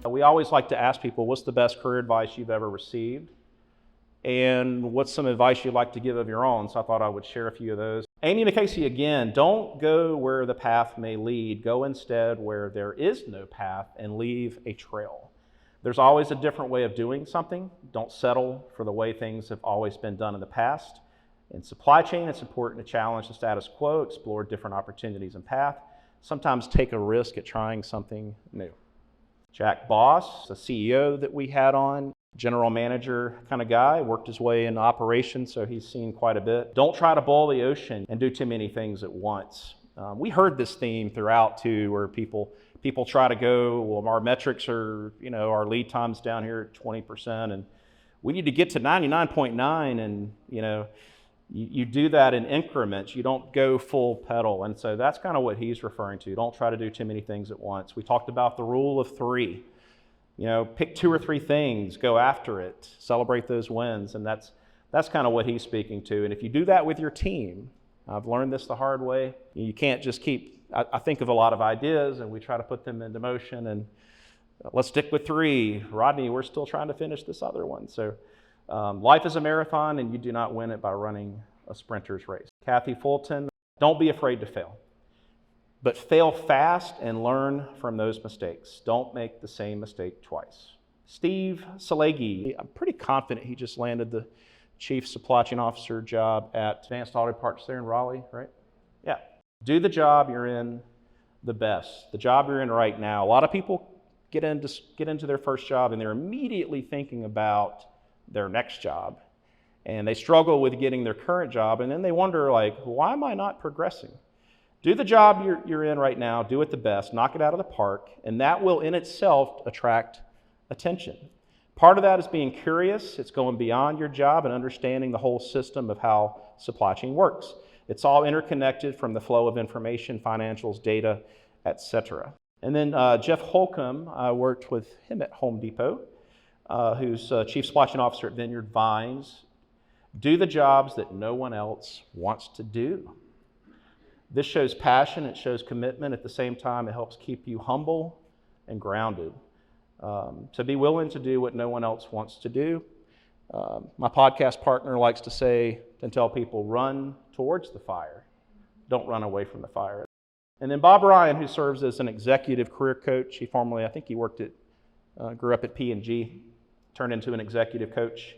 We always like to ask people, what's the best career advice you've ever received? And what's some advice you'd like to give of your own? So I thought I would share a few of those. Amy McCasey again, don't go where the path may lead. Go instead where there is no path and leave a trail. There's always a different way of doing something. Don't settle for the way things have always been done in the past. In supply chain, it's important to challenge the status quo, explore different opportunities and paths. Sometimes take a risk at trying something new. Jack Boss, a CEO that we had on, general manager kind of guy, worked his way into operations, so he's seen quite a bit. Don't try to boil the ocean and do too many things at once. We heard this theme throughout too, where people try to go, well, our metrics are, our lead time's down here at 20%, and we need to get to 99.9, and you do that in increments. You don't go full pedal, and so that's kind of what he's referring to. Don't try to do too many things at once. We talked about the rule of three. Pick 2 or 3 things, go after it, celebrate those wins, and that's kind of what he's speaking to. And if you do that with your team, I've learned this the hard way, you can't just I think of a lot of ideas and we try to put them into motion, and let's stick with 3. Rodney, we're still trying to finish this other one. So life is a marathon, and you do not win it by running a sprinter's race. Kathy Fulton, don't be afraid to fail. But fail fast and learn from those mistakes. Don't make the same mistake twice. Steve Salegi, I'm pretty confident he just landed the Chief Supply Chain Officer job at Advanced Auto Parts there in Raleigh, right? Yeah. Do the job you're in the best, the job you're in right now. A lot of people get into their first job and they're immediately thinking about their next job. And they struggle with getting their current job, and then they wonder, why am I not progressing? Do the job you're in right now, do it the best, knock it out of the park, and that will in itself attract attention. Part of that is being curious. It's going beyond your job and understanding the whole system of how supply chain works. It's all interconnected from the flow of information, financials, data, etc. And then Jeff Holcomb, I worked with him at Home Depot, who's Chief Supply Chain Officer at Vineyard Vines. Do the jobs that no one else wants to do. This shows passion, it shows commitment. At the same time, it helps keep you humble and grounded. To be willing to do what no one else wants to do. My podcast partner likes to say and tell people, run towards the fire. Don't run away from the fire. And then Bob Ryan, who serves as an executive career coach. He formerly, I think he grew up at P&G, turned into an executive coach.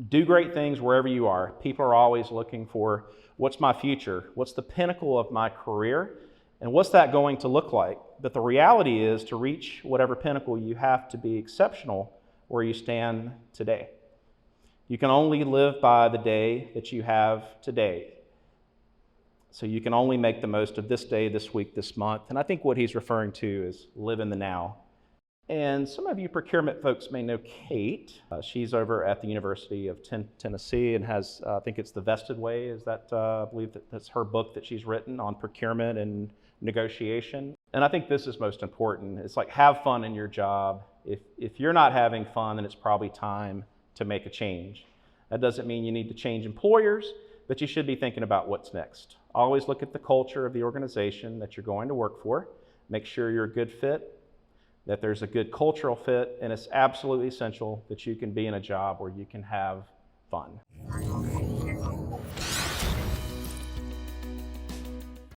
Do great things wherever you are. People are always looking for, what's my future? What's the pinnacle of my career? And what's that going to look like? But the reality is, to reach whatever pinnacle, you have to be exceptional where you stand today. You can only live by the day that you have today. So you can only make the most of this day, this week, this month. And I think what he's referring to is live in the now. And some of you procurement folks may know Kate. She's over at the University of Tennessee and has, I think it's The Vested Way, I believe that's her book that she's written on procurement and negotiation. And I think this is most important. It's have fun in your job. If you're not having fun, then it's probably time to make a change. That doesn't mean you need to change employers, but you should be thinking about what's next. Always look at the culture of the organization that you're going to work for. Make sure you're a good fit, that there's a good cultural fit, and it's absolutely essential that you can be in a job where you can have fun.